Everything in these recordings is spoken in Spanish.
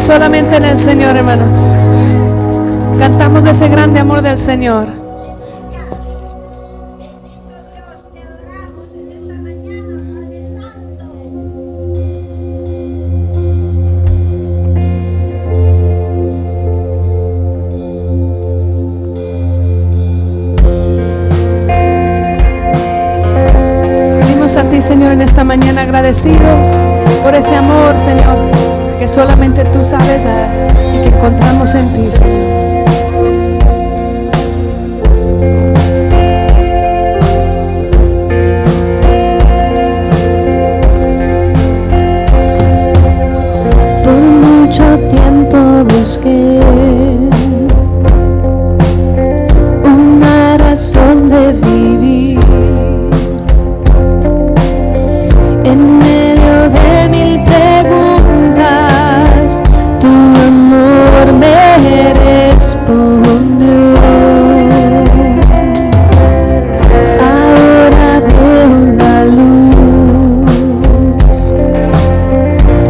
solamente en el Señor, hermanos. Cantamos ese grande amor del Señor. Venimos a ti, Señor, en esta mañana agradecidos por ese amor, Señor, que solamente tú sabes dar y que encontramos en ti, Señor. Mucho tiempo busqué una razón de vivir en medio de mil preguntas. Tu amor me respondió. Ahora veo la luz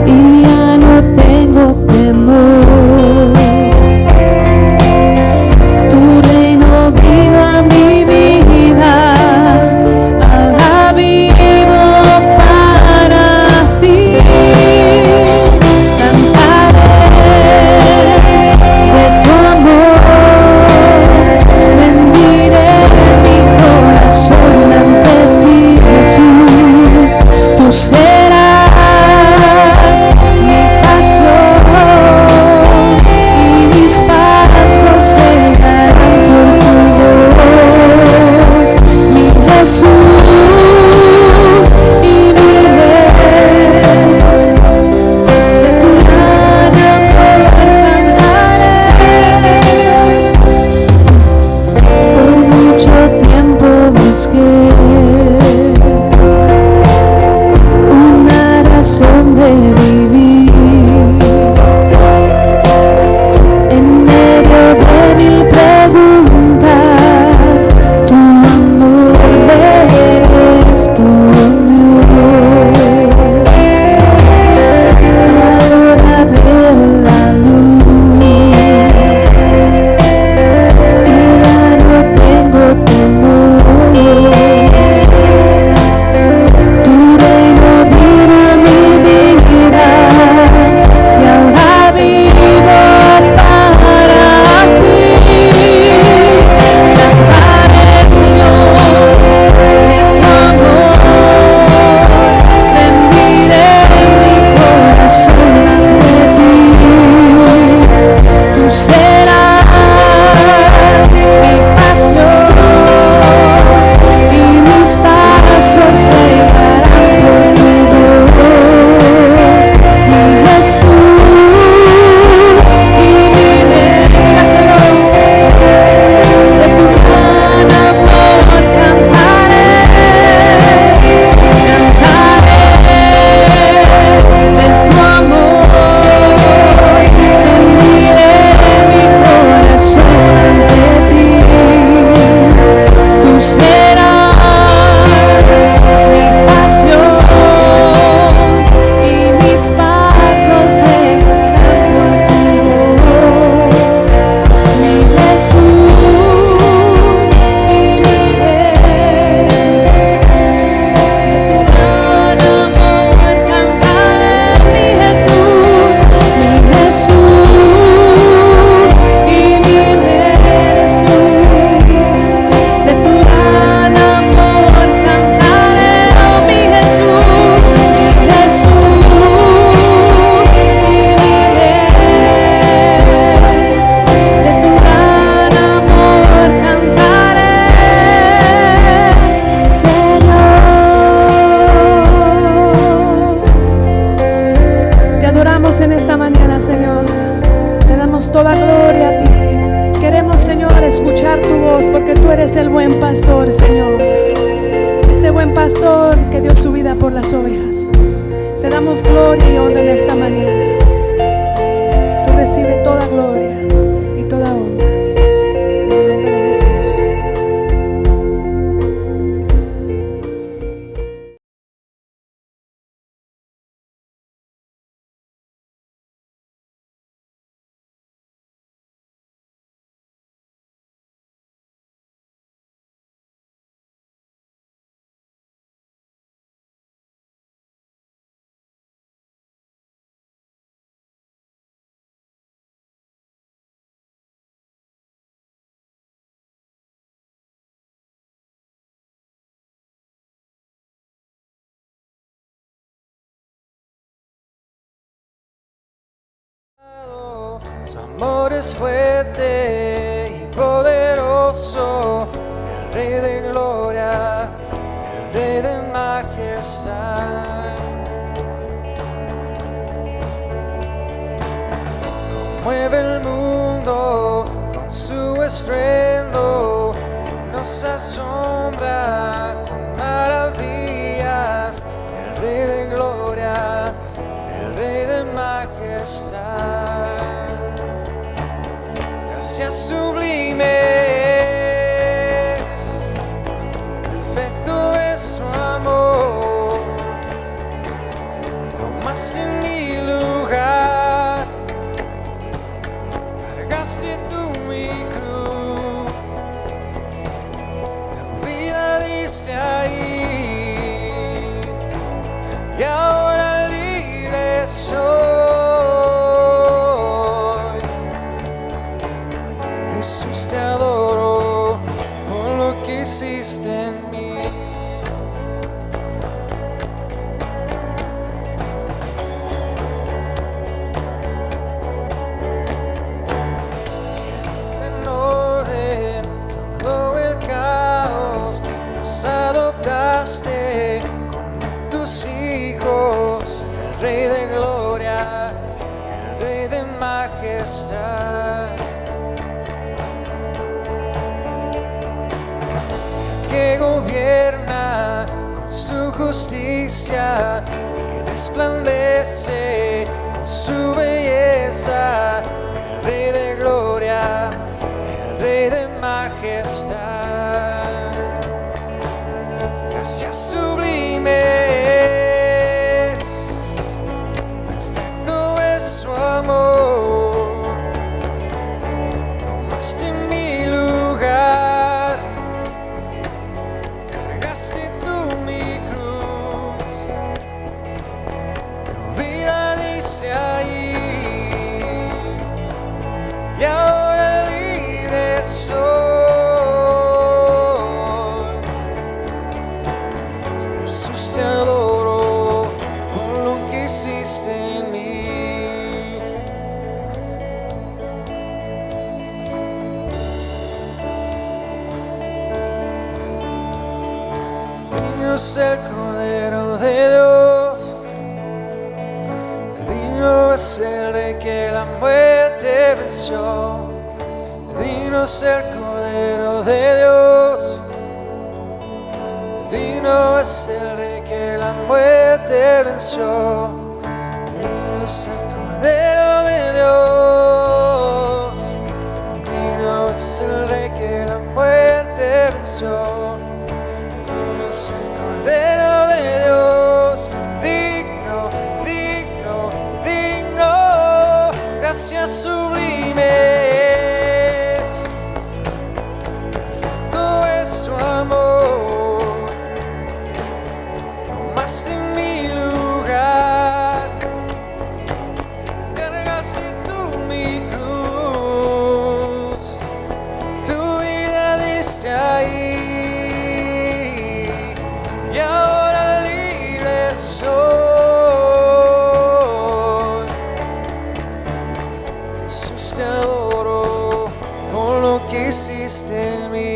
y ya no tengo temor. Tu reino vino a mi vida, ahora vivo para ti. Cantaré de tu amor, rendiré mi corazón ante ti, Jesús. Tú serás mi pasión y mis pasos se guiarán por tu voz, mi Jesús y mi Rey. De tu gran amor cantaré. Por mucho tiempo busqué una razón de vivir en medio de mil preguntas. Tu amor me respondió. Ahora veo la luz y ya no tengo temor. Tu reino vino a mi vida y ahora vivo para ti. Cantaré, Señor, de tu amor, rendiré mi corazón ante ti. Tú serás mi pasión y mis pasos te guiarán por tu voz, mi Jesús y mi Rey. De tu gran amor cantaré, de tu amor rendiré mi corazón ante ti. Tú serás mi pasión y mis pasos se guiarán por tu voz, mi Jesús y mi Rey. De tu gran amor cantaré, mi Jesús y mi Rey. De tu gran amor cantaré, oh mi Jesús y mi Rey. De tu gran amor cantaré, Señor. Te adoramos en esta mañana, Señor. Te damos toda gloria a ti. Queremos, Señor, escuchar tu voz porque tú eres el buen pastor, Señor. Ese buen pastor que dio su vida por las ovejas. Te damos gloria y honra en esta mañana. Tú recibes toda gloria y toda honra. Su amor es fuerte y poderoso, el Rey de gloria, el Rey de majestad. Mueve el mundo con su estruendo, nos asombra con maravillas, el Rey de gloria, el Rey de majestad. Gracias sublimes, perfecto es su amor, tomaste mi lugar, cargaste tú mi cruz, tu vida diste ahí, y ahora libre soy. Jesús, te adoro por lo que hiciste en mí. En orden todo el caos, nos adoptaste como tus hijos, el Rey de gloria, el Rey de majestad. Que gobierna con su justicia y resplandece con su belleza, el Rey de gloria, el Rey de majestad. Gracias sublimes, perfecto es su amor, tomaste mi lugar, cargaste tú mi cruz, tu vida diste ahí, y ahora libre soy. Jesús, te adoro por lo que hiciste en mí. Digno es el Cordero de Dios, digno es el Rey que la muerte venció, digno es el Cordero de Dios, digno es el Rey que la muerte venció, digno es el Cordero de Dios, digno es el Rey que la muerte venció. Es el Cordero de Dios, digno, digno, digno. Gracias sublimes, perfecto es su amor, tomaste mi lugar, cargaste tú mi cruz, tu vida diste ahí, y ahora libre soy. Jesús, te adoro por lo que hiciste en mí.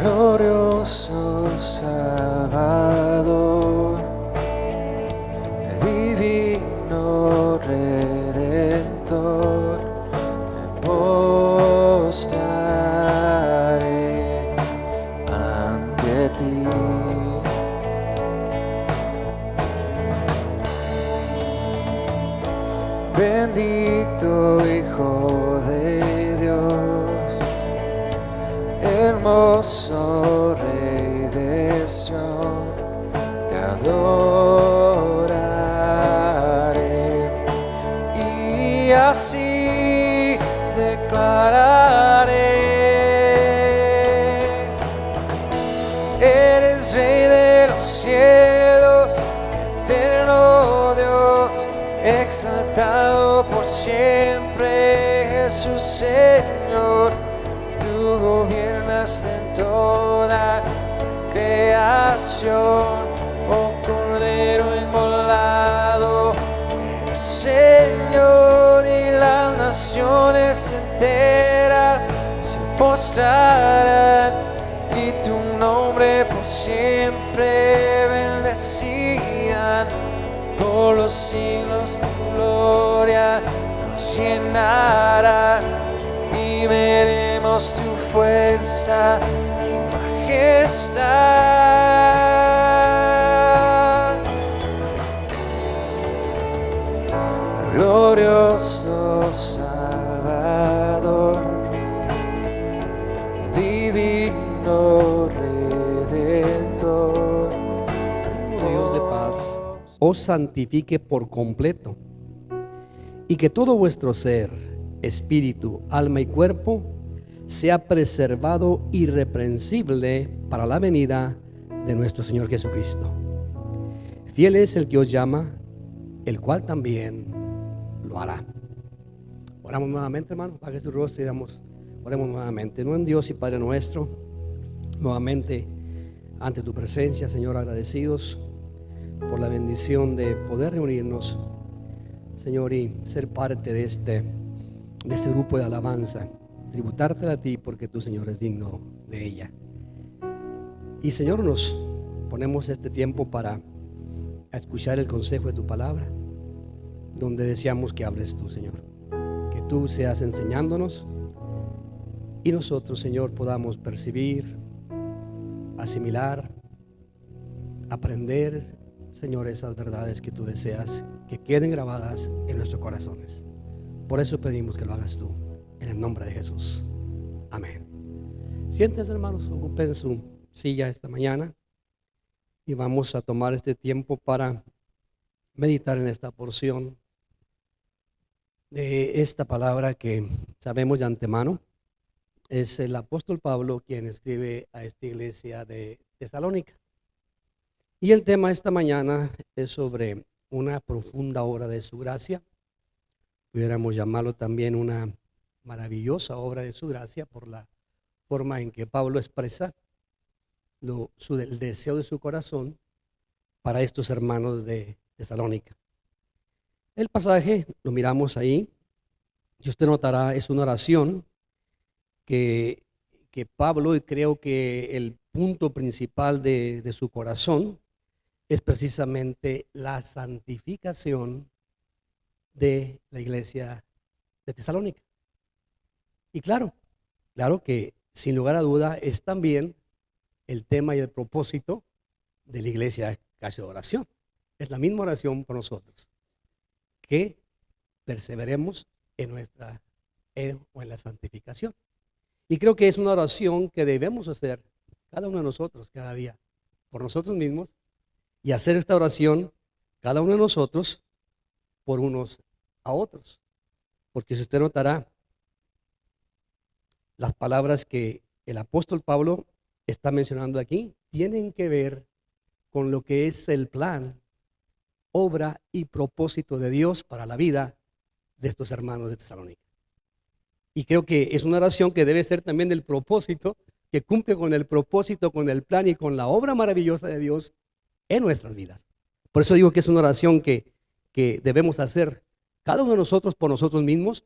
Glorioso Salvador, divino Redentor, me postraré ante ti. bendito Hijo de Dios, hermoso Rey de Sion, te adoraré y así declararé: eres Rey de los cielos, eterno Dios, exaltado por siempre, Jesús Señor. Tú gobiernas en toda creación, oh Cordero inmolado, eres Señor, y las naciones enteras se postrarán y tu nombre por siempre bendecirán. Por los siglos tu gloria nos llenará y veremos tu fuerza y majestad. Glorioso Salvador, divino Redentor, Dios de paz os santifique por completo, y que todo vuestro ser, espíritu, alma y cuerpo sea preservado irreprensible para la venida de nuestro Señor Jesucristo. Fiel es el que os llama, el cual también lo hará. Oramos nuevamente, hermano, apague su rostro y oremos nuevamente. No en Dios y Padre nuestro, nuevamente ante tu presencia, Señor, agradecidos por la bendición de poder reunirnos, Señor, y ser parte de este grupo de alabanza, tributarte a ti porque tú, Señor, eres digno de ella. Y, Señor, nos ponemos este tiempo para escuchar el consejo de tu palabra, donde deseamos que hables tú, Señor, que tú seas enseñándonos y nosotros, Señor, podamos percibir, asimilar, aprender, Señor, esas verdades que tú deseas que queden grabadas en nuestros corazones. Por eso pedimos que lo hagas tú, en el nombre de Jesús. Amén. Siéntense, hermanos, ocupen su silla esta mañana y vamos a tomar este tiempo para meditar en esta porción de esta palabra que sabemos de antemano. Es el apóstol Pablo quien escribe a esta iglesia de Tesalónica. Y el tema esta mañana es sobre una profunda obra de su gracia. Pudiéramos llamarlo también una maravillosa obra de su gracia por la forma en que Pablo expresa el deseo de su corazón para estos hermanos de Tesalónica. El pasaje lo miramos ahí y usted notará, es una oración que Pablo, y creo que el punto principal de su corazón es precisamente la santificación de la iglesia de Tesalónica. Y claro que sin lugar a duda es también el tema y el propósito de la iglesia Casa de Oración. Es la misma oración por nosotros, que perseveremos en la santificación. Y creo que es una oración que debemos hacer cada uno de nosotros cada día por nosotros mismos, y hacer esta oración cada uno de nosotros por unos a otros. Porque si usted notará, las palabras que el apóstol Pablo está mencionando aquí tienen que ver con lo que es el plan, obra y propósito de Dios para la vida de estos hermanos de Tesalónica. Y creo que es una oración que debe ser también del propósito, que cumple con el propósito, con el plan y con la obra maravillosa de Dios en nuestras vidas. Por eso digo que es una oración que debemos hacer cada uno de nosotros por nosotros mismos,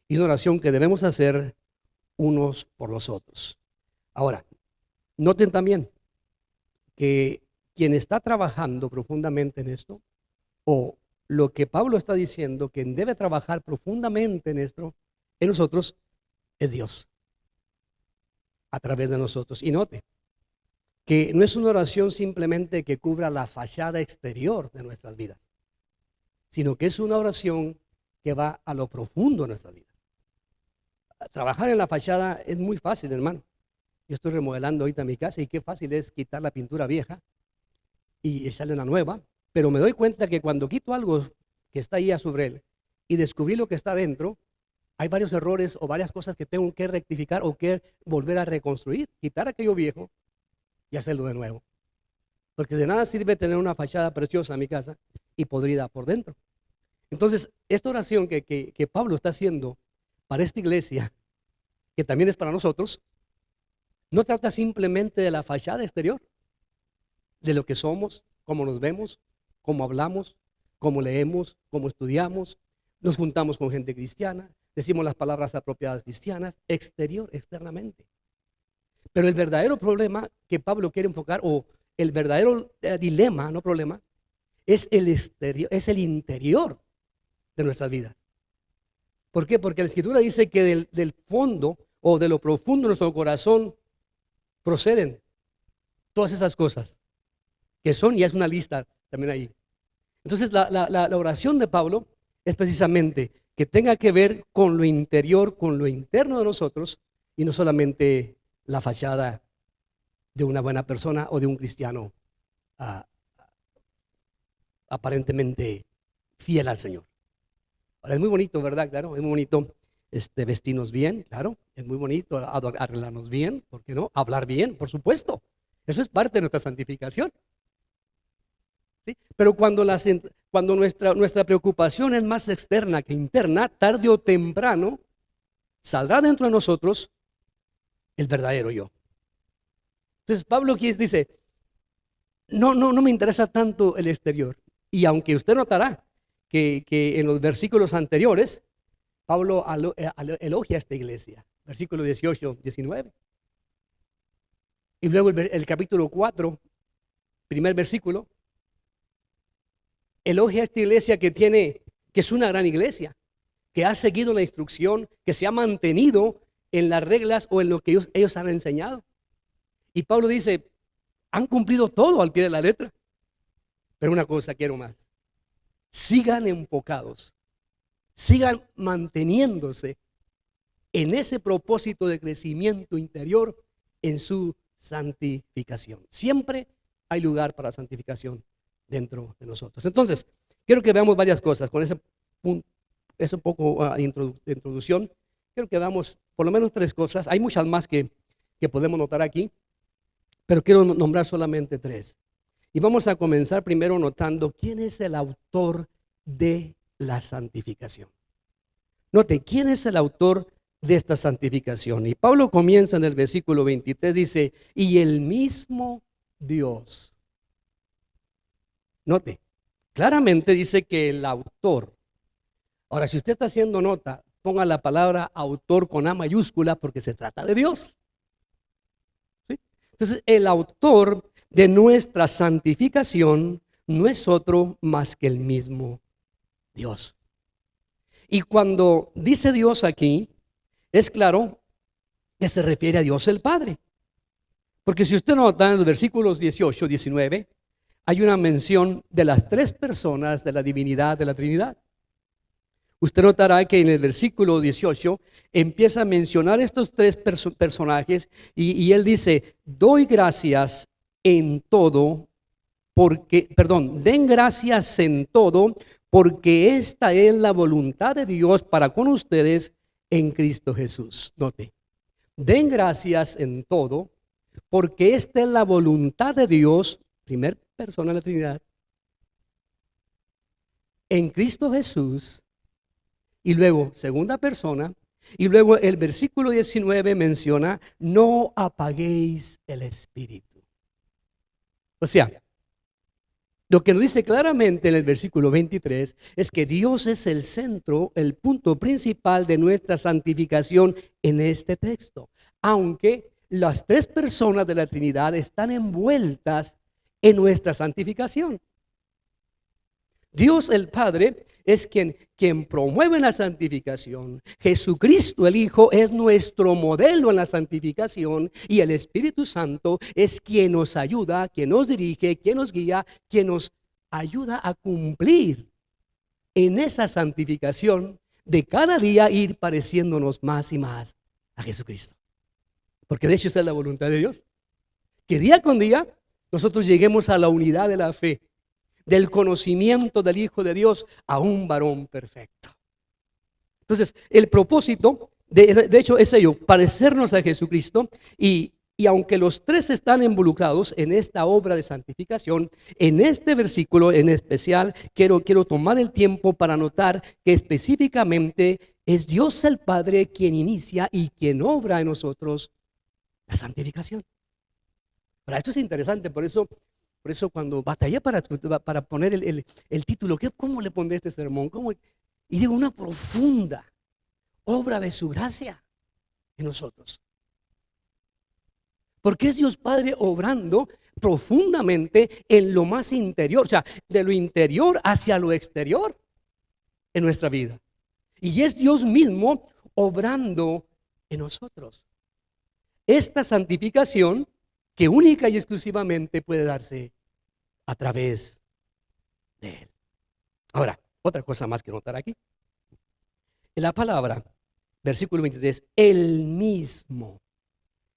y una oración que debemos hacer unos por los otros. Ahora, noten también que quien está trabajando profundamente en esto, o lo que Pablo está diciendo, quien debe trabajar profundamente en esto, en nosotros, es Dios, a través de nosotros. Y note que no es una oración simplemente que cubra la fachada exterior de nuestras vidas, sino que es una oración que va a lo profundo de nuestra vida. Trabajar en la fachada es muy fácil, hermano. Yo estoy remodelando ahorita mi casa y qué fácil es quitar la pintura vieja y echarle una nueva, pero me doy cuenta que cuando quito algo que está ahí sobre él y descubrí lo que está dentro, hay varios errores o varias cosas que tengo que rectificar o que volver a reconstruir, quitar aquello viejo y hacerlo de nuevo. Porque de nada sirve tener una fachada preciosa en mi casa y podrida por dentro. Entonces, esta oración que Pablo está haciendo para esta iglesia, que también es para nosotros, no trata simplemente de la fachada exterior, de lo que somos, cómo nos vemos, cómo hablamos, cómo leemos, cómo estudiamos, nos juntamos con gente cristiana, decimos las palabras apropiadas cristianas, externamente. Pero el verdadero problema que Pablo quiere enfocar, o el verdadero dilema, no problema, es el exterior, es el interior de nuestras vidas. ¿Por qué? Porque la Escritura dice que del fondo o de lo profundo de nuestro corazón proceden todas esas cosas que son, y es una lista también ahí. Entonces la oración de Pablo es precisamente que tenga que ver con lo interior, con lo interno de nosotros, y no solamente la fachada de una buena persona o de un cristiano aparentemente fiel al Señor. Ahora, es muy bonito, ¿verdad? Claro, es muy bonito vestirnos bien, claro, es muy bonito arreglarnos bien, ¿por qué no? Hablar bien, por supuesto. Eso es parte de nuestra santificación. ¿Sí? Pero cuando nuestra preocupación es más externa que interna, tarde o temprano saldrá dentro de nosotros el verdadero yo. Entonces Pablo aquí dice, no me interesa tanto el exterior. Y aunque usted notará que en los versículos anteriores, Pablo elogia a esta iglesia, versículo 18, 19. Y luego el capítulo 4, primer versículo, elogia a esta iglesia que es una gran iglesia, que ha seguido la instrucción, que se ha mantenido en las reglas o en lo que ellos han enseñado. Y Pablo dice, han cumplido todo al pie de la letra. Pero una cosa quiero más. Sigan enfocados, sigan manteniéndose en ese propósito de crecimiento interior en su santificación. Siempre hay lugar para santificación dentro de nosotros. Entonces, quiero que veamos varias cosas. Con ese poco de introducción, quiero que veamos por lo menos 3 cosas. Hay muchas más que podemos notar aquí, pero quiero nombrar solamente 3. Y vamos a comenzar primero notando quién es el autor de la santificación. Note, ¿quién es el autor de esta santificación? Y Pablo comienza en el versículo 23, dice, y el mismo Dios. Note, claramente dice que el autor. Ahora, si usted está haciendo nota, ponga la palabra autor con A mayúscula porque se trata de Dios. ¿Sí? Entonces, el autor de nuestra santificación no es otro más que el mismo Dios. Y cuando dice Dios aquí, es claro que se refiere a Dios el Padre. Porque si usted nota en los versículos 18, 19, hay una mención de las 3 personas de la divinidad de la Trinidad. Usted notará que en el versículo 18 empieza a mencionar estos 3 personajes y él dice, doy gracias en todo, den gracias en todo, porque esta es la voluntad de Dios para con ustedes en Cristo Jesús. Note, den gracias en todo, porque esta es la voluntad de Dios, primer persona de la Trinidad, en Cristo Jesús, y luego segunda persona, y luego el versículo 19 menciona, no apaguéis el espíritu. O sea, lo que nos dice claramente en el versículo 23 es que Dios es el centro, el punto principal de nuestra santificación en este texto. Aunque las 3 personas de la Trinidad están envueltas en nuestra santificación. Dios el Padre es quien promueve la santificación. Jesucristo el Hijo es nuestro modelo en la santificación y el Espíritu Santo es quien nos ayuda, quien nos dirige, quien nos guía, quien nos ayuda a cumplir en esa santificación de cada día ir pareciéndonos más y más a Jesucristo. Porque de hecho esa es la voluntad de Dios. Que día con día nosotros lleguemos a la unidad de la fe, del conocimiento del Hijo de Dios, a un varón perfecto. Entonces, el propósito, de hecho, es ello, parecernos a Jesucristo. Y aunque los tres están involucrados en esta obra de santificación, en este versículo en especial, quiero tomar el tiempo para notar que específicamente es Dios el Padre quien inicia y quien obra en nosotros la santificación. Para esto es interesante, por eso cuando batallé para poner el título, ¿cómo le pondré este sermón? Y digo, una profunda obra de su gracia en nosotros. Porque es Dios Padre obrando profundamente en lo más interior, o sea, de lo interior hacia lo exterior en nuestra vida. Y es Dios mismo obrando en nosotros. Esta santificación que única y exclusivamente puede darse a través de Él. Ahora, otra cosa más que notar aquí. En la palabra, versículo 23, el mismo.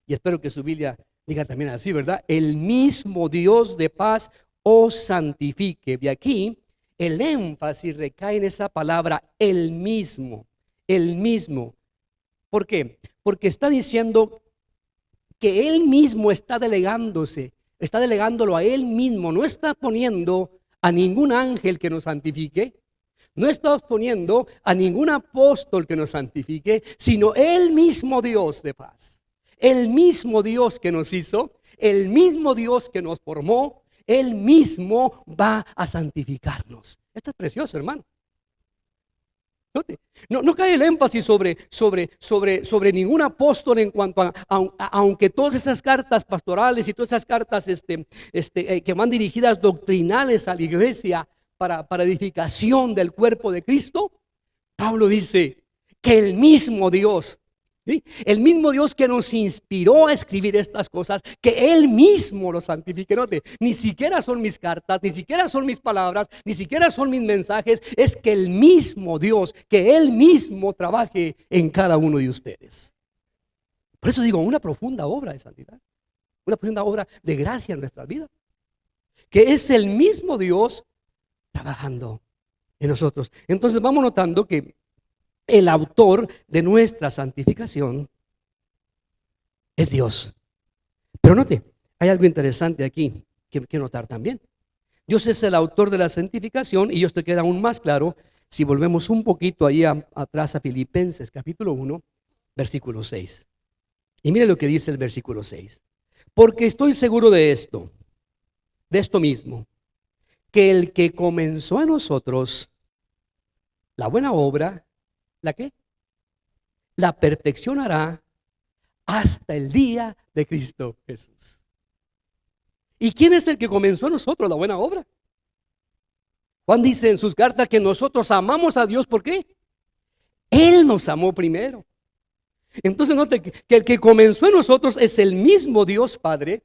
Y espero que su Biblia diga también así, ¿verdad? El mismo Dios de paz os santifique. De aquí, el énfasis recae en esa palabra, el mismo. El mismo. ¿Por qué? Porque está diciendo que Él mismo está delegándolo a Él mismo. No está poniendo a ningún ángel que nos santifique. No está poniendo a ningún apóstol que nos santifique, sino el mismo Dios de paz. El mismo Dios que nos hizo, el mismo Dios que nos formó, Él mismo va a santificarnos. Esto es precioso, hermano. No cae el énfasis sobre ningún apóstol en cuanto a aunque todas esas cartas pastorales y todas esas cartas que van dirigidas doctrinales a la iglesia para edificación del cuerpo de Cristo, Pablo dice que el mismo Dios, ¿sí? El mismo Dios que nos inspiró a escribir estas cosas, que Él mismo lo santifique. Note, ni siquiera son mis cartas, ni siquiera son mis palabras, ni siquiera son mis mensajes. Es que el mismo Dios, que Él mismo trabaje en cada uno de ustedes. Por eso digo, una profunda obra de santidad, una profunda obra de gracia en nuestra vida, que es el mismo Dios trabajando en nosotros. Entonces vamos notando que el autor de nuestra santificación es Dios. Pero note, hay algo interesante aquí que notar también. Dios es el autor de la santificación y esto queda aún más claro si volvemos un poquito ahí atrás a Filipenses capítulo 1, versículo 6. Y mire lo que dice el versículo 6. Porque estoy seguro de esto mismo, que el que comenzó en nosotros la buena obra, ¿la qué? La perfeccionará hasta el día de Cristo Jesús. ¿Y quién es el que comenzó en nosotros la buena obra? Juan dice en sus cartas que nosotros amamos a Dios. ¿Por qué? Él nos amó primero. Entonces note que el que comenzó en nosotros es el mismo Dios Padre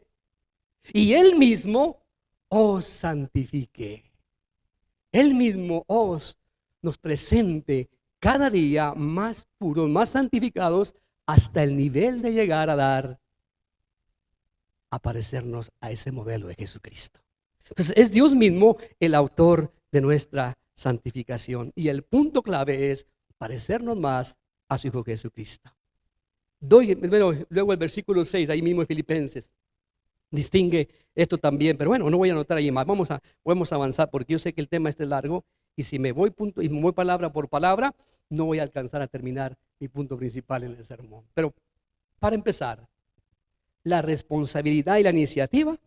y Él mismo os santifique. Él mismo nos presente cada día más puros, más santificados, hasta el nivel de llegar a parecernos a ese modelo de Jesucristo. Entonces es Dios mismo el autor de nuestra santificación y el punto clave es parecernos más a su Hijo Jesucristo. Luego el versículo 6, ahí mismo en Filipenses, distingue esto también, pero bueno, no voy a anotar ahí más, vamos a avanzar porque yo sé que el tema este es largo y si me voy palabra por palabra, no voy a alcanzar a terminar mi punto principal en el sermón. Pero para empezar, la responsabilidad y la iniciativa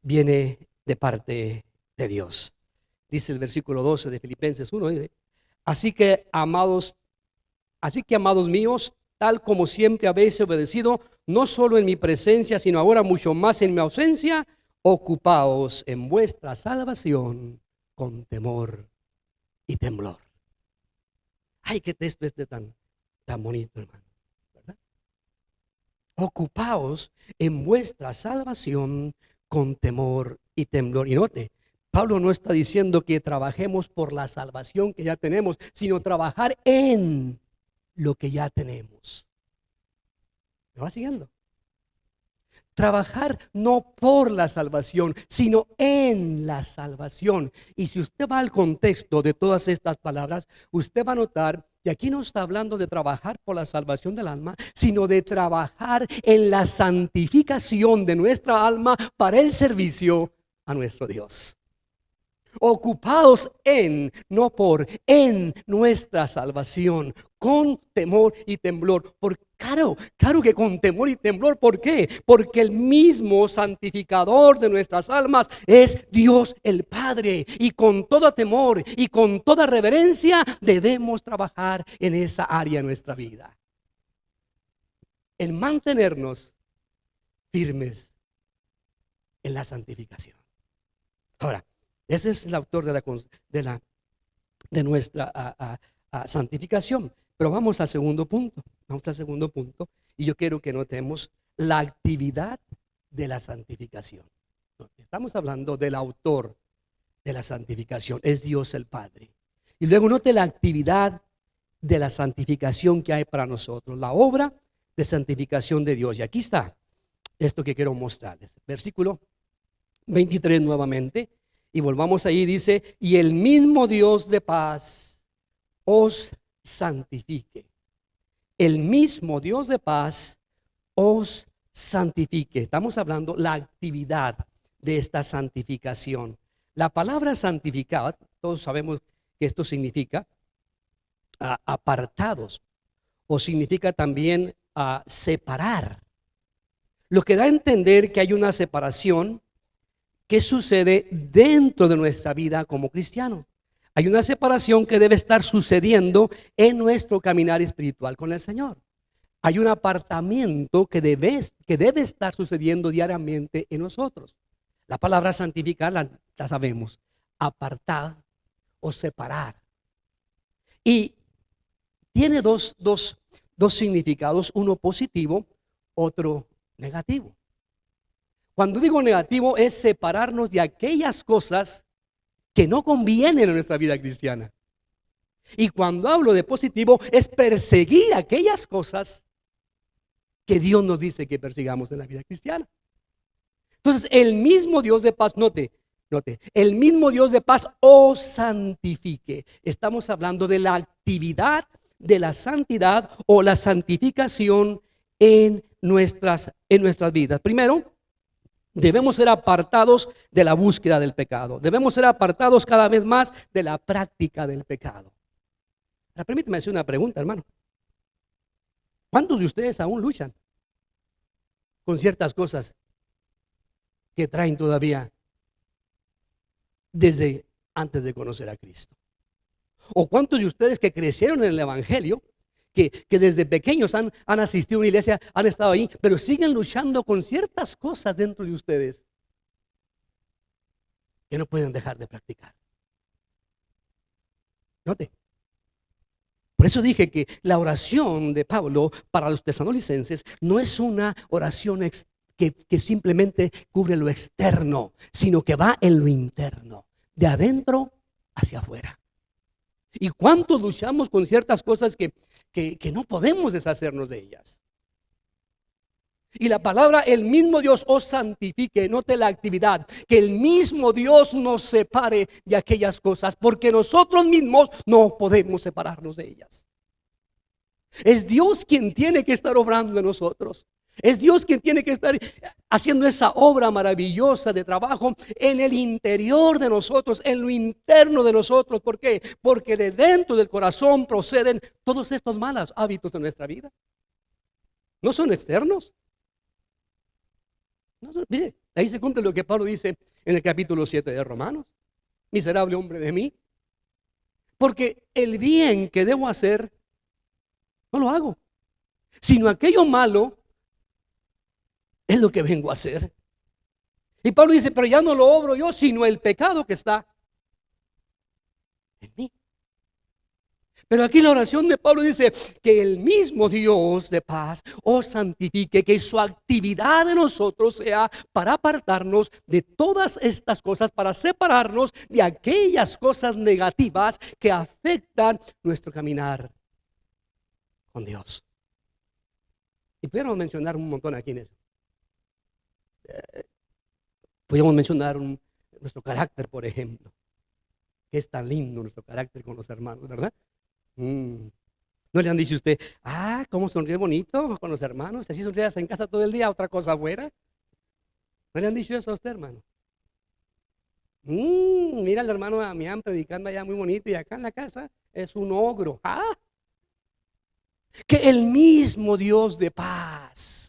viene de parte de Dios. Dice el versículo 12 de Filipenses 1, dice, así que amados míos, tal como siempre habéis obedecido, no solo en mi presencia, sino ahora mucho más en mi ausencia, ocupaos en vuestra salvación con temor y temblor. Ay, qué texto este tan bonito, hermano, ¿verdad? Ocupaos en vuestra salvación con temor y temblor. Y note, Pablo no está diciendo que trabajemos por la salvación que ya tenemos, sino trabajar en lo que ya tenemos. ¿Me va siguiendo? Trabajar no por la salvación, sino en la salvación. Y si usted va al contexto de todas estas palabras, usted va a notar que aquí no está hablando de trabajar por la salvación del alma, sino de trabajar en la santificación de nuestra alma para el servicio a nuestro Dios. Ocupados en, no por, en nuestra salvación, con temor y temblor. Claro que con temor y temblor. ¿Por qué? Porque el mismo santificador de nuestras almas es Dios el Padre. Y con todo temor y con toda reverencia debemos trabajar en esa área de nuestra vida. En mantenernos firmes en la santificación. Ahora, ese es el autor de nuestra santificación. Pero vamos al segundo punto. Y yo quiero que notemos la actividad de la santificación. Estamos hablando del autor de la santificación. Es Dios el Padre. Y luego note la actividad de la santificación que hay para nosotros. La obra de santificación de Dios. Y aquí está esto que quiero mostrarles. Versículo 23 nuevamente. Y volvamos ahí, dice, y el mismo Dios de paz os santifique. El mismo Dios de paz os santifique. Estamos hablando la actividad de esta santificación. La palabra santificar, todos sabemos que esto significa apartados, o significa también separar. Lo que da a entender que hay una separación. ¿Qué sucede dentro de nuestra vida como cristiano? Hay una separación que debe estar sucediendo en nuestro caminar espiritual con el Señor. Hay un apartamiento que debe estar sucediendo diariamente en nosotros. La palabra santificar la sabemos, apartar o separar. Y tiene dos significados, uno positivo, otro negativo. Cuando digo negativo es separarnos de aquellas cosas que no convienen en nuestra vida cristiana. Y cuando hablo de positivo es perseguir aquellas cosas que Dios nos dice que persigamos en la vida cristiana. Entonces el mismo Dios de paz, note, el mismo Dios de paz os santifique. Estamos hablando de la actividad de la santidad o la santificación en nuestras vidas. Primero, debemos ser apartados de la búsqueda del pecado. Debemos ser apartados cada vez más de la práctica del pecado. Ahora, permíteme hacer una pregunta, hermano. ¿Cuántos de ustedes aún luchan con ciertas cosas que traen todavía desde antes de conocer a Cristo? ¿O cuántos de ustedes que crecieron en el Evangelio, que desde pequeños han asistido a una iglesia, han estado ahí, pero siguen luchando con ciertas cosas dentro de ustedes que no pueden dejar de practicar? Note. Por eso dije que la oración de Pablo para los tesalonicenses no es una oración que simplemente cubre lo externo, sino que va en lo interno, de adentro hacia afuera. ¿Y cuántos luchamos con ciertas cosas que no podemos deshacernos de ellas? Y la palabra, el mismo Dios os santifique, note la actividad, que el mismo Dios nos separe de aquellas cosas, porque nosotros mismos no podemos separarnos de ellas. Es Dios quien tiene que estar obrando en nosotros. Es Dios quien tiene que estar haciendo esa obra maravillosa de trabajo en el interior de nosotros, en lo interno de nosotros. ¿Por qué? Porque de dentro del corazón proceden todos estos malos hábitos de nuestra vida. No son externos. Mire, ahí se cumple lo que Pablo dice en el capítulo 7 de Romanos. Miserable hombre de mí. Porque el bien que debo hacer, no lo hago, sino aquello malo es lo que vengo a hacer. Y Pablo dice, pero ya no lo obro yo, sino el pecado que está en mí. Pero aquí la oración de Pablo dice que el mismo Dios de paz os santifique, que su actividad en nosotros sea para apartarnos de todas estas cosas, para separarnos de aquellas cosas negativas que afectan nuestro caminar con Dios. Y podríamos mencionar un montón aquí en eso. Podríamos mencionar nuestro carácter, por ejemplo, que es tan lindo nuestro carácter con los hermanos, ¿verdad? ¿No le han dicho a usted, cómo sonríe bonito con los hermanos? Así sonrías en casa todo el día, otra cosa afuera. ¿No le han dicho eso a usted, hermano? Mira al hermano Damián predicando allá muy bonito y acá en la casa es un ogro. Que el mismo Dios de paz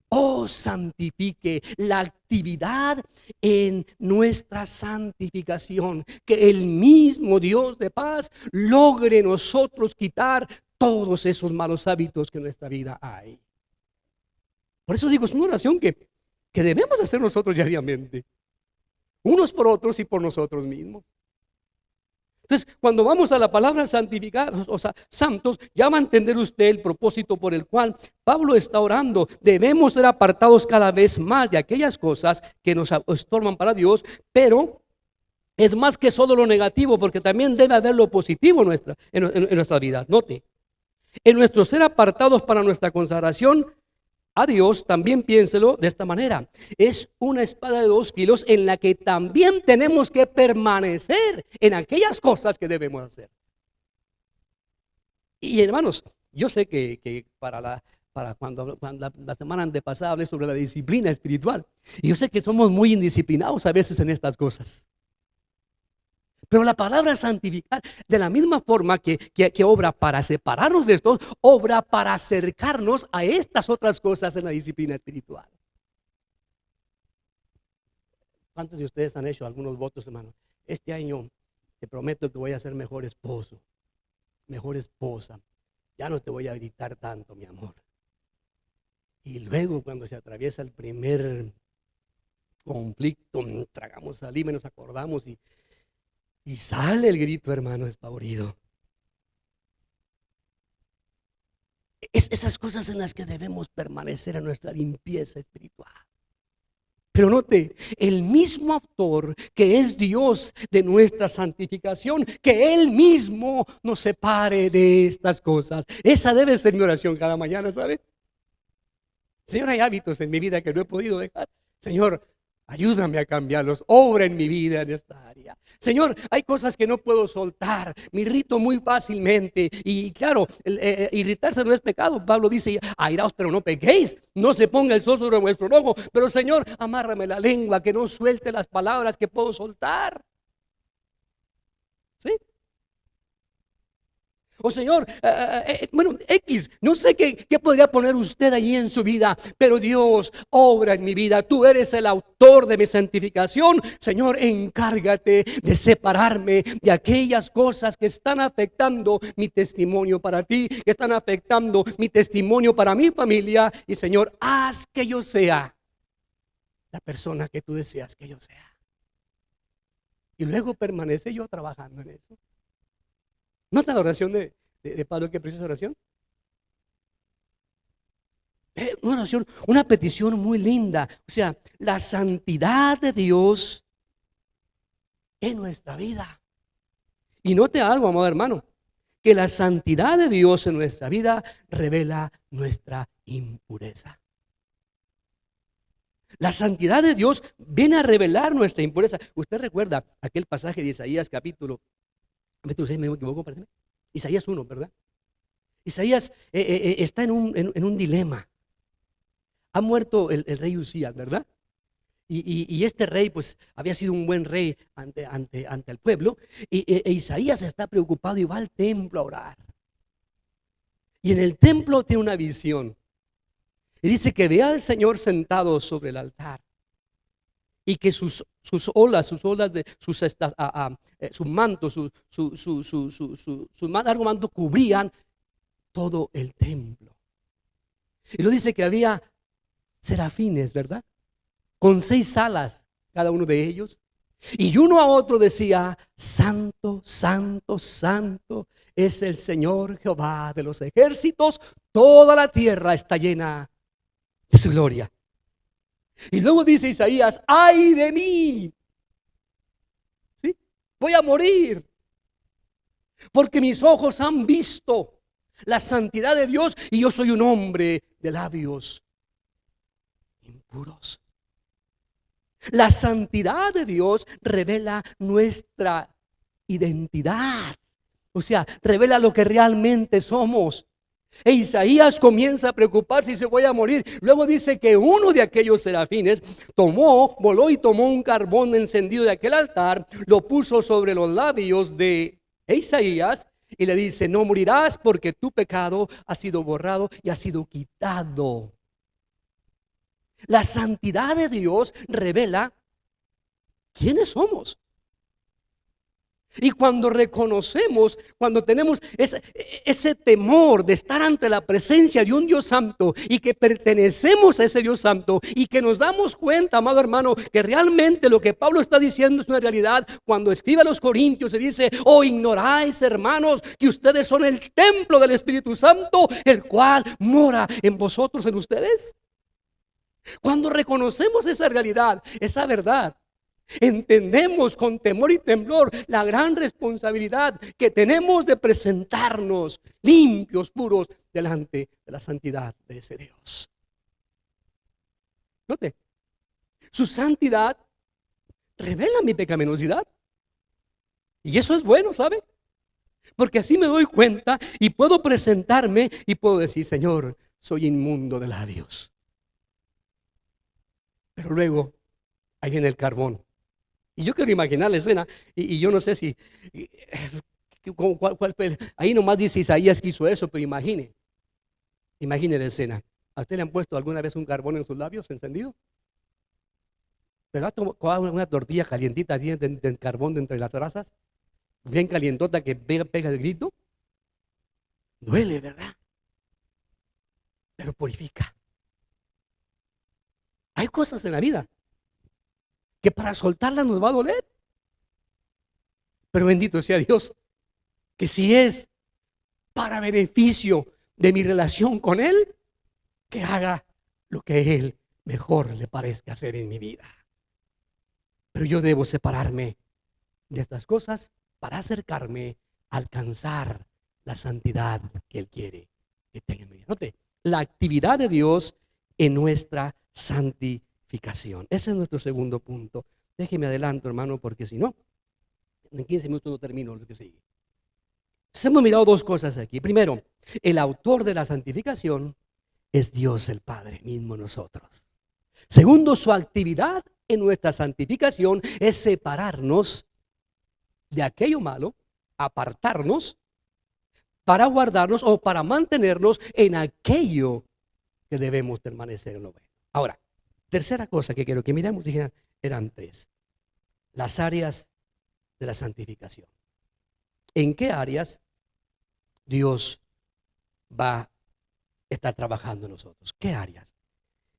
os santifique, la actividad en nuestra santificación, que el mismo Dios de paz logre nosotros quitar todos esos malos hábitos que en nuestra vida hay. Por eso digo, es una oración que debemos hacer nosotros diariamente, unos por otros y por nosotros mismos. Entonces, cuando vamos a la palabra santificar, o sea, santos, ya va a entender usted el propósito por el cual Pablo está orando. Debemos ser apartados cada vez más de aquellas cosas que nos estorban para Dios, pero es más que solo lo negativo, porque también debe haber lo positivo en nuestras vidas. Note, en nuestro ser apartados para nuestra consagración a Dios, también piénselo de esta manera: es una espada de 2 filos en la que también tenemos que permanecer en aquellas cosas que debemos hacer. Y hermanos, yo sé que para cuando la semana antepasada hablé sobre la disciplina espiritual, y yo sé que somos muy indisciplinados a veces en estas cosas. Pero la palabra santificar, de la misma forma que obra para separarnos de esto, obra para acercarnos a estas otras cosas en la disciplina espiritual. ¿Cuántos de ustedes han hecho algunos votos, hermano? Este año te prometo que voy a ser mejor esposo, mejor esposa. Ya no te voy a gritar tanto, mi amor. Y luego, cuando se atraviesa el primer conflicto, tragamos saliva y nos acordamos y sale el grito, hermano, despavorido. Esas cosas en las que debemos permanecer en nuestra limpieza espiritual. Pero note, el mismo autor que es Dios de nuestra santificación, que Él mismo nos separe de estas cosas. Esa debe ser mi oración cada mañana, ¿sabe? Señor, hay hábitos en mi vida que no he podido dejar. Señor, ayúdame a cambiarlos, obra en mi vida en esta área. Señor, hay cosas que no puedo soltar, me irrito muy fácilmente. Y claro, irritarse no es pecado. Pablo dice, airaos pero no pequéis, no se ponga el sol sobre vuestro enojo. Pero Señor, amárrame la lengua, que no suelte las palabras que puedo soltar. ¿Sí? Oh Señor, bueno, X, no sé qué podría poner usted allí en su vida, pero Dios obra en mi vida. Tú eres el autor de mi santificación. Señor, encárgate de separarme de aquellas cosas que están afectando mi testimonio para ti, que están afectando mi testimonio para mi familia. Y Señor, haz que yo sea la persona que tú deseas que yo sea. Y luego permanece yo trabajando en eso. ¿Nota la oración de Pablo? ¿Qué preciosa oración? Una oración, una petición muy linda. O sea, la santidad de Dios en nuestra vida. Y note algo, amado hermano, que la santidad de Dios en nuestra vida revela nuestra impureza. La santidad de Dios viene a revelar nuestra impureza. Usted recuerda aquel pasaje de Isaías capítulo 6, me equivoco, parece. Isaías 1, ¿verdad? Isaías está en un dilema. Ha muerto el rey Usías, ¿verdad? Y este rey pues había sido un buen rey ante el pueblo. E Isaías está preocupado y va al templo a orar. Y en el templo tiene una visión. Y dice que ve al Señor sentado sobre el altar. Y que sus manto, su largo manto cubrían todo el templo. Y lo dice que había serafines, ¿verdad? Con 6 alas cada uno de ellos. Y uno a otro decía: santo, santo, santo es el Señor Jehová de los ejércitos, toda la tierra está llena de su gloria. Y luego dice Isaías: ay de mí, ¿sí? Voy a morir, porque mis ojos han visto la santidad de Dios y yo soy un hombre de labios impuros. La santidad de Dios revela nuestra identidad, o sea, revela lo que realmente somos. E Isaías comienza a preocuparse y dice: voy a morir. Luego dice que uno de aquellos serafines voló y tomó un carbón encendido de aquel altar, lo puso sobre los labios de Isaías y le dice: no morirás, porque tu pecado ha sido borrado y ha sido quitado. La santidad de Dios revela quiénes somos. Y cuando reconocemos, cuando tenemos ese temor de estar ante la presencia de un Dios santo y que pertenecemos a ese Dios santo y que nos damos cuenta, amado hermano, que realmente lo que Pablo está diciendo es una realidad, cuando escribe a los Corintios y dice: oh, ignoráis, hermanos, que ustedes son el templo del Espíritu Santo, el cual mora en vosotros, en ustedes. Cuando reconocemos esa realidad, esa verdad, entendemos con temor y temblor la gran responsabilidad que tenemos de presentarnos limpios, puros, delante de la santidad de ese Dios. Note, su santidad revela mi pecaminosidad. Y eso es bueno, ¿sabe? Porque así me doy cuenta y puedo presentarme y puedo decir: Señor, soy inmundo de labios. Pero luego, ahí viene el carbón. Y yo quiero imaginar la escena, y yo no sé si, ahí nomás dice Isaías que hizo eso, pero imagine la escena. ¿A usted le han puesto alguna vez un carbón en sus labios encendido? ¿Pero ha tomado una tortilla calientita así de carbón de entre las brasas? Bien calientota que pega el grito. Duele, ¿verdad? Pero purifica. Hay cosas en la vida que para soltarlas nos va a doler. Pero bendito sea Dios, que si es para beneficio de mi relación con Él, que haga lo que a Él mejor le parezca hacer en mi vida. Pero yo debo separarme de estas cosas para acercarme a alcanzar la santidad que Él quiere que tenga en mi vida. Note, la actividad de Dios en nuestra santificación. Ese es nuestro segundo punto. Déjeme adelanto, hermano, porque si no, en 15 minutos no termino lo que sigue. Entonces, hemos mirado dos cosas aquí. Primero, el autor de la santificación es Dios el Padre mismo en nosotros. Segundo, su actividad en nuestra santificación es separarnos de aquello malo, apartarnos para guardarnos o para mantenernos en aquello que debemos permanecer en lo bueno. Ahora, tercera cosa que quiero que miremos, eran tres. Las áreas de la santificación. ¿En qué áreas Dios va a estar trabajando en nosotros? ¿Qué áreas?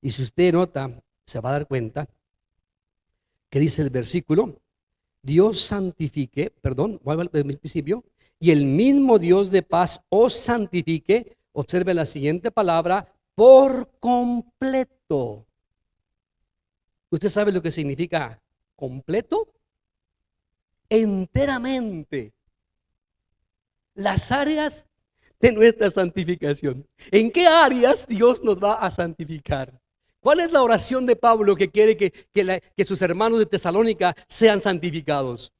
Y si usted nota, se va a dar cuenta que dice el versículo: Dios santifique, vuelvo al principio, y el mismo Dios de paz os santifique. Observe la siguiente palabra: por completo. ¿Usted sabe lo que significa completo? Enteramente. Las áreas de nuestra santificación. ¿En qué áreas Dios nos va a santificar? ¿Cuál es la oración de Pablo que quiere que sus hermanos de Tesalónica sean santificados?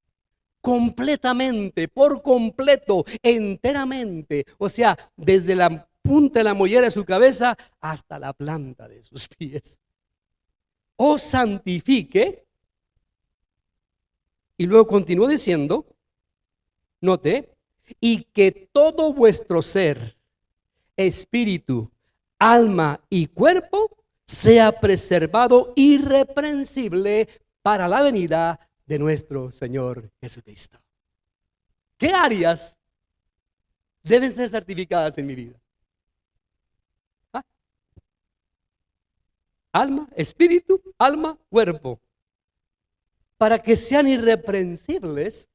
Completamente, por completo, enteramente. O sea, desde la punta de la mollera de su cabeza hasta la planta de sus pies. Os santifique. Y luego continúa diciendo, note, y que todo vuestro ser, espíritu, alma y cuerpo sea preservado irreprensible para la venida de nuestro Señor Jesucristo. ¿Qué áreas deben ser santificadas en mi vida? ¿Ah? Alma, espíritu, alma, cuerpo. para que sean irreprensibles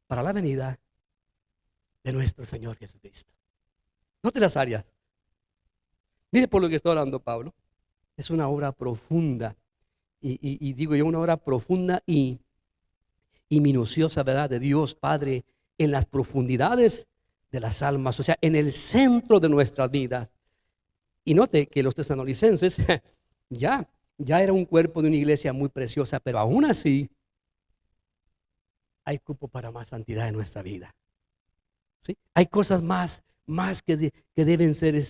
para la venida de nuestro Señor Jesucristo. Note las áreas. Mire por lo que está hablando Pablo. Es una obra profunda. Y digo yo, una obra profunda y minuciosa, ¿verdad? De Dios Padre en las profundidades de las almas, o sea, en el centro de nuestras vidas. Y note que los tesalonicenses ya era un cuerpo de una iglesia muy preciosa, pero aún así hay cupo para más santidad en nuestra vida. ¿Sí? Hay cosas más que deben ser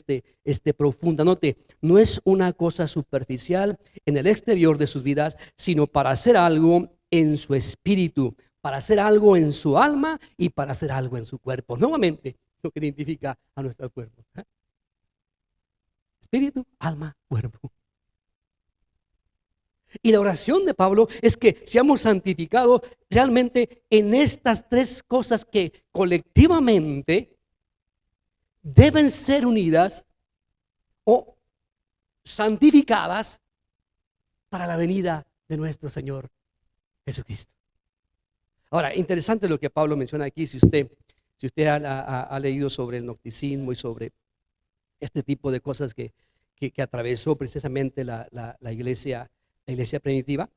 profundas. Note, no es una cosa superficial en el exterior de sus vidas, sino para hacer algo en su espíritu, para hacer algo en su alma y para hacer algo en su cuerpo. Nuevamente, lo que identifica a nuestro cuerpo. Espíritu, alma, cuerpo. Y la oración de Pablo es que seamos santificados realmente en estas tres cosas que colectivamente deben ser unidas o santificadas para la venida de nuestro Señor Jesucristo. Ahora, interesante lo que Pablo menciona aquí. Si usted ha leído sobre el gnosticismo y sobre este tipo de cosas que atravesó precisamente la iglesia primitiva,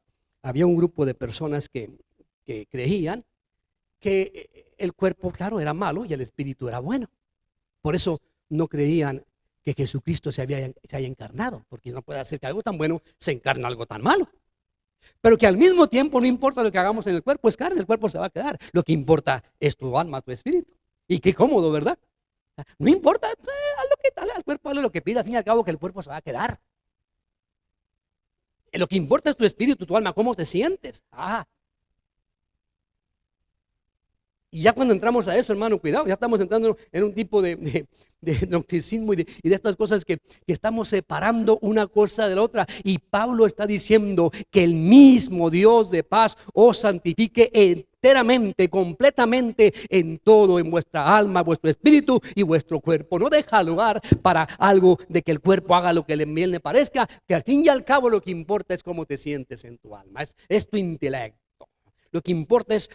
había un grupo de personas que creían que el cuerpo, claro, era malo y el espíritu era bueno. Por eso no creían que Jesucristo se haya encarnado, porque no puede hacer que algo tan bueno se encarne algo tan malo. Pero que al mismo tiempo no importa lo que hagamos en el cuerpo, es carne, el cuerpo se va a quedar. Lo que importa es tu alma, tu espíritu. Y qué cómodo, ¿verdad? No importa, haz lo que tal, al cuerpo, haz lo que pida, al fin y al cabo que el cuerpo se va a quedar. Lo que importa es tu espíritu, tu alma, cómo te sientes. Y ya cuando entramos a eso, hermano, cuidado, ya estamos entrando en un tipo de gnosticismo y de estas cosas que estamos separando una cosa de la otra. Y Pablo está diciendo que el mismo Dios de paz os santifique enteramente, completamente en todo, en vuestra alma, vuestro espíritu y vuestro cuerpo. No deja lugar para algo de que el cuerpo haga lo que bien le parezca, que al fin y al cabo lo que importa es cómo te sientes en tu alma, es tu intelecto. Lo que importa es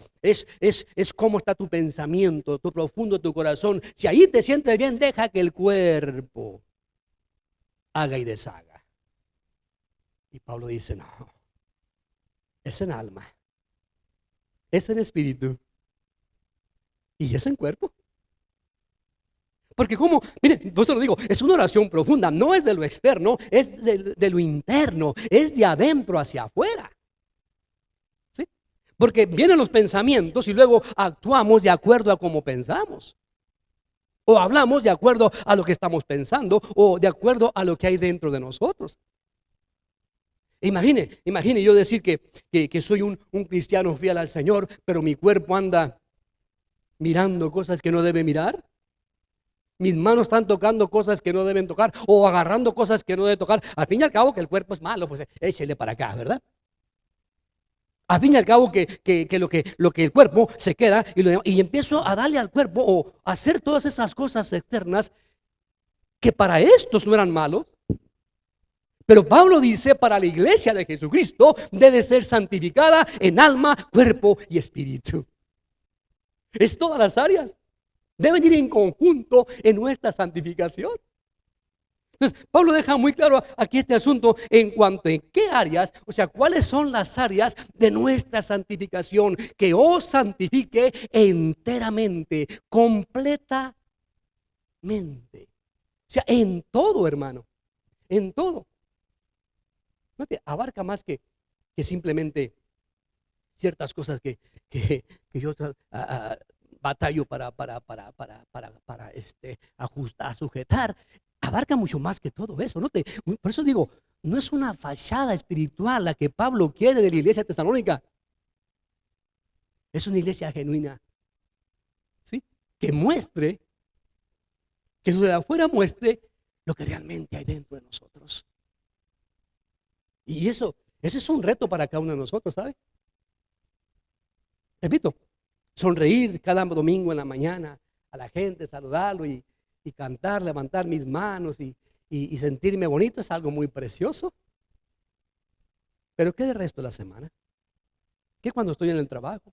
cómo está tu pensamiento, tu profundo, tu corazón. Si ahí te sientes bien, deja que el cuerpo haga y deshaga. Y Pablo dice, no, es en alma, es en espíritu y es en cuerpo. Porque como, miren, por eso lo digo, es una oración profunda, no es de lo externo, es de lo interno, es de adentro hacia afuera. Porque vienen los pensamientos y luego actuamos de acuerdo a cómo pensamos. O hablamos de acuerdo a lo que estamos pensando o de acuerdo a lo que hay dentro de nosotros. Imagine yo decir que soy un cristiano fiel al Señor, pero mi cuerpo anda mirando cosas que no debe mirar. Mis manos están tocando cosas que no deben tocar o agarrando cosas que no deben tocar. Al fin y al cabo que el cuerpo es malo, pues échele para acá, ¿verdad? Al fin y al cabo que lo que el cuerpo se queda y empiezo a darle al cuerpo o a hacer todas esas cosas externas que para estos no eran malos. Pero Pablo dice, para la iglesia de Jesucristo debe ser santificada en alma, cuerpo y espíritu. Es todas las áreas. Deben ir en conjunto en nuestra santificación. Entonces, Pablo deja muy claro aquí este asunto en cuanto en qué áreas, o sea, cuáles son las áreas de nuestra santificación, que os santifique enteramente, completamente. O sea, en todo, hermano, en todo. No te abarca más que simplemente ciertas cosas que yo batallo para ajustar, sujetar. Abarca mucho más que todo eso. Por eso digo, no es una fachada espiritual la que Pablo quiere de la iglesia tesalónica. Es una iglesia genuina, ¿sí? Que muestre, que de afuera muestre lo que realmente hay dentro de nosotros. Y eso es un reto para cada uno de nosotros, ¿sabe? Repito, sonreír cada domingo en la mañana a la gente, saludarlo y cantar, levantar mis manos y sentirme bonito es algo muy precioso. Pero ¿qué del resto de la semana? ¿Qué cuando estoy en el trabajo?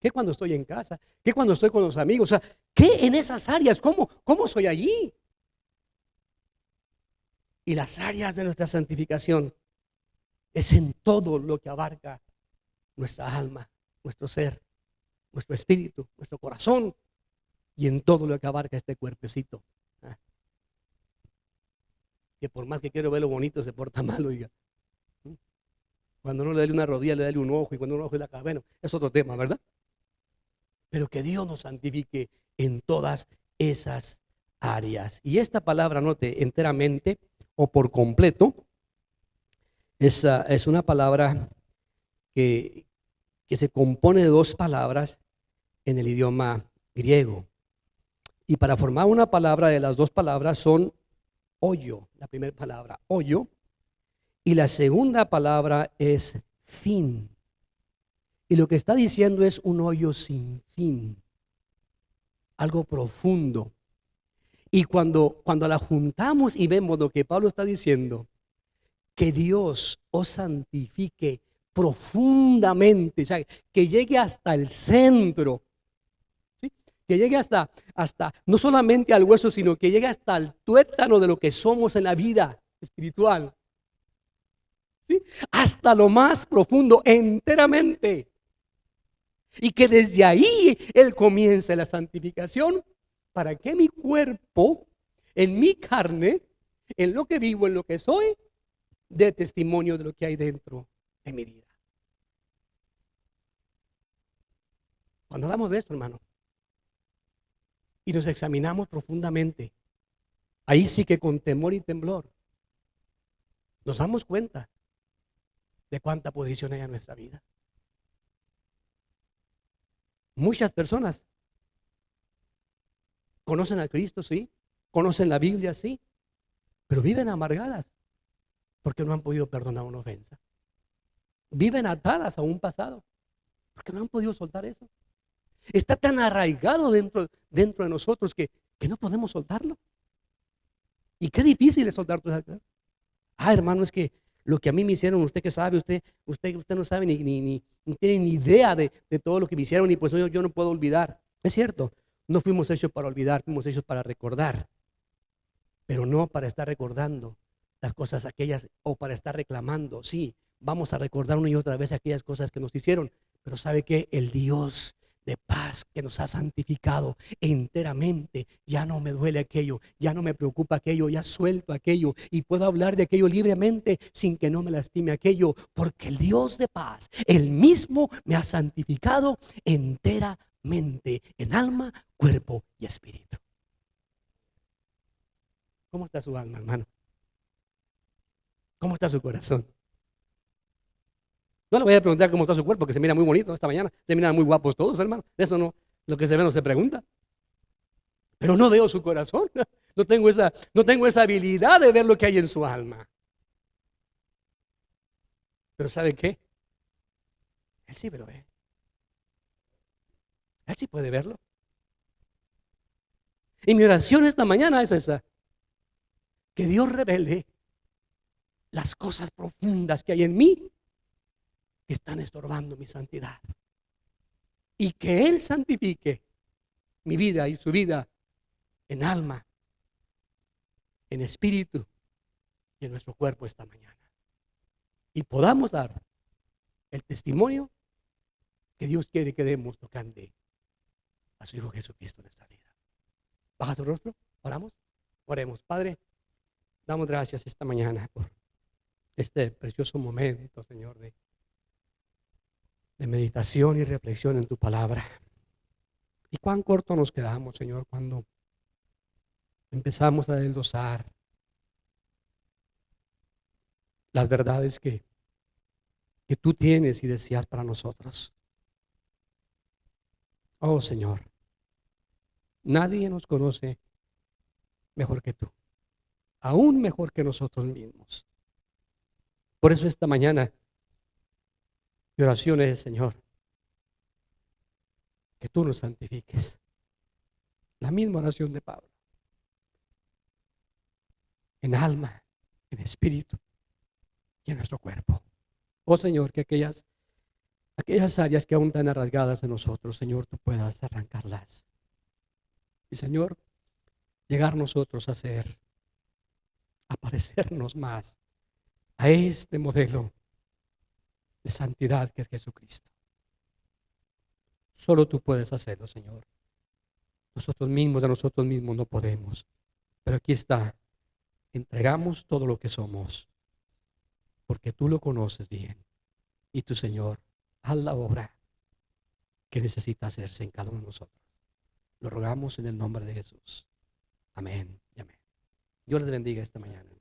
¿Qué cuando estoy en casa? ¿Qué cuando estoy con los amigos? O sea, ¿qué en esas áreas? ¿Cómo soy allí? Y las áreas de nuestra santificación es en todo lo que abarca nuestra alma, nuestro ser, nuestro espíritu, nuestro corazón y en todo lo que abarca este cuerpecito. Ah, que por más que quiero verlo bonito se porta mal, oiga. Cuando uno le da una rodilla, le da un ojo, y cuando un ojo es la cabeza. Bueno, es otro tema, ¿verdad? Pero que Dios nos santifique en todas esas áreas. Y esta palabra, note, enteramente o por completo, es una palabra que, que se compone de dos palabras en el idioma griego. Y para formar una palabra de las dos palabras son hoyo, la primera palabra, hoyo, y la segunda palabra es fin. Y lo que está diciendo es un hoyo sin fin, algo profundo. Y cuando la juntamos y vemos lo que Pablo está diciendo, que Dios os santifique profundamente, o sea, que llegue hasta el centro, ¿sí? Que llegue hasta no solamente al hueso, sino que llegue hasta el tuétano de lo que somos en la vida espiritual, ¿sí? Hasta lo más profundo, enteramente. Y que desde ahí Él comience la santificación para que mi cuerpo, en mi carne, en lo que vivo, en lo que soy, dé testimonio de lo que hay dentro de mi vida. Cuando hablamos de esto, hermano, y nos examinamos profundamente, ahí sí que con temor y temblor nos damos cuenta de cuánta posición hay en nuestra vida. Muchas personas conocen a Cristo, sí, conocen la Biblia, sí, pero viven amargadas porque no han podido perdonar una ofensa. Viven atadas a un pasado porque no han podido soltar eso. Está tan arraigado dentro de nosotros que no podemos soltarlo. Y qué difícil es soltar todo eso. Hermano, es que lo que a mí me hicieron, usted que sabe, usted no sabe ni tiene ni idea de todo lo que me hicieron, y pues yo no puedo olvidar. Es cierto, no fuimos hechos para olvidar, fuimos hechos para recordar, pero no para estar recordando las cosas aquellas o para estar reclamando. Sí, vamos a recordar una y otra vez aquellas cosas que nos hicieron, pero ¿sabe qué? El Dios de paz que nos ha santificado enteramente, ya no me duele aquello, ya no me preocupa aquello, ya suelto aquello y puedo hablar de aquello libremente sin que no me lastime aquello, porque el Dios de paz, Él mismo me ha santificado enteramente en alma, cuerpo y espíritu. ¿Cómo está su alma, hermano? ¿Cómo está su corazón? No le voy a preguntar cómo está su cuerpo, que se mira muy bonito esta mañana. Se miran muy guapos todos, hermano. Eso no, lo que se ve no se pregunta. Pero no veo su corazón. No tengo esa habilidad de ver lo que hay en su alma. Pero ¿sabe qué? Él sí me lo ve. Él sí puede verlo. Y mi oración esta mañana es esa: que Dios revele las cosas profundas que hay en mí que están estorbando mi santidad, y que Él santifique mi vida y su vida en alma, en espíritu y en nuestro cuerpo esta mañana, y podamos dar el testimonio que Dios quiere que demos tocante a su Hijo Jesucristo en nuestra vida. Baja su rostro, oramos, oremos. Padre, damos gracias esta mañana por este precioso momento, Señor, de meditación y reflexión en tu palabra. Y cuán corto nos quedamos, Señor, cuando empezamos a desglosar las verdades que tú tienes y deseas para nosotros. Oh, Señor, nadie nos conoce mejor que tú, aún mejor que nosotros mismos. Por eso esta mañana mi oración es, Señor, que tú nos santifiques. La misma oración de Pablo. En alma, en espíritu y en nuestro cuerpo. Oh, Señor, que aquellas aquellas áreas que aún están arraigadas en nosotros, Señor, tú puedas arrancarlas. Y Señor, llegar nosotros a ser, a parecernos más a este modelo de santidad que es Jesucristo. Solo tú puedes hacerlo, Señor. Nosotros mismos, de nosotros mismos no podemos. Pero aquí está, entregamos todo lo que somos, porque tú lo conoces bien. Y tu Señor, haz la obra que necesita hacerse en cada uno de nosotros. Lo rogamos en el nombre de Jesús. Amén y amén. Dios les bendiga esta mañana.